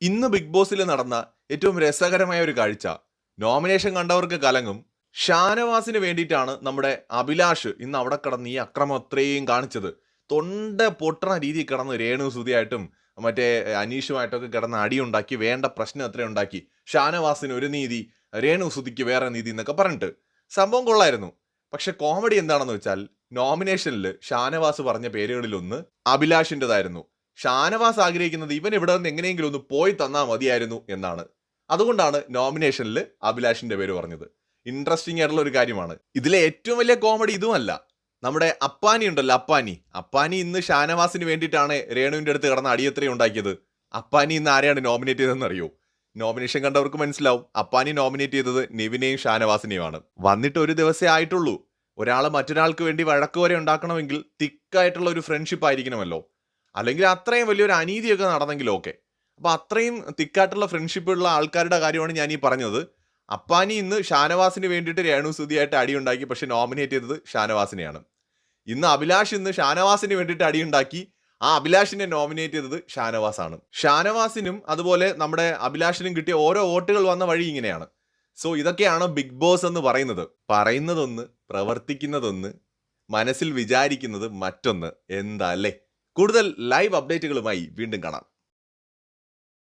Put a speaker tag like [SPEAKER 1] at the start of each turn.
[SPEAKER 1] ഇന്ന് ബിഗ് ബോസിൽ നടന്ന ഏറ്റവും രസകരമായ ഒരു കാഴ്ച, നോമിനേഷൻ കണ്ടവർക്ക് കലങ്ങും. ഷാനവാസിന് വേണ്ടിയിട്ടാണ് നമ്മുടെ അഭിലാഷ് ഇന്ന് അവിടെ കിടന്ന് ഈ അക്രമം അത്രയും കാണിച്ചത്. തൊണ്ട പൊട്ടണ രീതിയിൽ കിടന്ന് രേണു സുധിയായിട്ടും മറ്റേ അനീഷുമായിട്ടൊക്കെ കിടന്ന് അടിയുണ്ടാക്കി, വേണ്ട പ്രശ്നം അത്രയും ഉണ്ടാക്കി. ഷാനവാസിന് ഒരു നീതി, രേണു സുധിക്ക് വേറെ നീതി എന്നൊക്കെ പറഞ്ഞിട്ട് സംഭവം കൊള്ളായിരുന്നു. പക്ഷെ കോമഡി എന്താണെന്ന് വെച്ചാൽ, നോമിനേഷനിൽ ഷാനവാസ് പറഞ്ഞ പേരുകളിലൊന്ന് അഭിലാഷിൻ്റെതായിരുന്നു. ഷാനവാസ് ആഗ്രഹിക്കുന്നത് ഇവൻ ഇവിടെ നിന്ന് എങ്ങനെയെങ്കിലും ഒന്ന് പോയി തന്നാൽ മതിയായിരുന്നു എന്നാണ്. അതുകൊണ്ടാണ് നോമിനേഷനിൽ അഭിലാഷിന്റെ പേര് പറഞ്ഞത്. ഇൻട്രസ്റ്റിംഗ് ആയിട്ടുള്ള ഒരു കാര്യമാണ്. ഇതിലെ ഏറ്റവും വലിയ കോമഡി ഇതുമല്ല, നമ്മുടെ അപ്പാനി ഉണ്ടല്ലോ, അപ്പാനി ഇന്ന് ഷാനവാസിന് വേണ്ടിയിട്ടാണ് രേണുവിന്റെ അടുത്ത് കിടന്ന അടിയത്രയും ഉണ്ടാക്കിയത്. അപ്പാനി ഇന്ന് ആരെയാണ് നോമിനേറ്റ് ചെയ്തതെന്ന് അറിയോ? നോമിനേഷൻ കണ്ടവർക്ക് മനസ്സിലാവും. അപ്പാനി നോമിനേറ്റ് ചെയ്തത് നിവിനെയും ഷാനവാസിനെയുമാണ്. വന്നിട്ട് ഒരു ദിവസമേ ആയിട്ടുള്ളൂ. ഒരാൾ മറ്റൊരാൾക്ക് വേണ്ടി വഴക്ക് വരെ ഉണ്ടാക്കണമെങ്കിൽ തിക്കായിട്ടുള്ള ഒരു ഫ്രണ്ട്ഷിപ്പ് ആയിരിക്കണമല്ലോ. അല്ലെങ്കിൽ അത്രയും വലിയൊരു അനീതിയൊക്കെ നടന്നെങ്കിലും ഓക്കെ. അപ്പോൾ അത്രയും തിക്കായിട്ടുള്ള ഫ്രണ്ട്ഷിപ്പ് ഉള്ള ആൾക്കാരുടെ കാര്യമാണ് ഞാൻ ഈ പറഞ്ഞത്. അപ്പാനി ഇന്ന് ഷാനവാസിന് വേണ്ടിയിട്ട് രേണു സുധിയായിട്ട് അടിയുണ്ടാക്കി, പക്ഷെ നോമിനേറ്റ് ചെയ്തത് ഷാനവാസിനെയാണ്. ഇന്ന് അഭിലാഷ് ഇന്ന് ഷാനവാസിന് വേണ്ടിയിട്ട് അടിയുണ്ടാക്കി, ആ അഭിലാഷിനെ നോമിനേറ്റ് ചെയ്തത് ഷാനവാസാണ്. ഷാനവാസിനും അതുപോലെ നമ്മുടെ അഭിലാഷിനും കിട്ടിയ ഓരോ വോട്ടുകൾ വന്ന വഴി ഇങ്ങനെയാണ്. സോ ഇതൊക്കെയാണ് ബിഗ് ബോസ് എന്ന് പറയുന്നത്. പറയുന്നതൊന്ന്, പ്രവർത്തിക്കുന്നതൊന്ന്, മനസ്സിൽ വിചാരിക്കുന്നത് മറ്റൊന്ന്. എന്താ അല്ലേ? കൂടുതൽ ലൈവ് അപ്ഡേറ്റുകളുമായി വീണ്ടും കാണാം.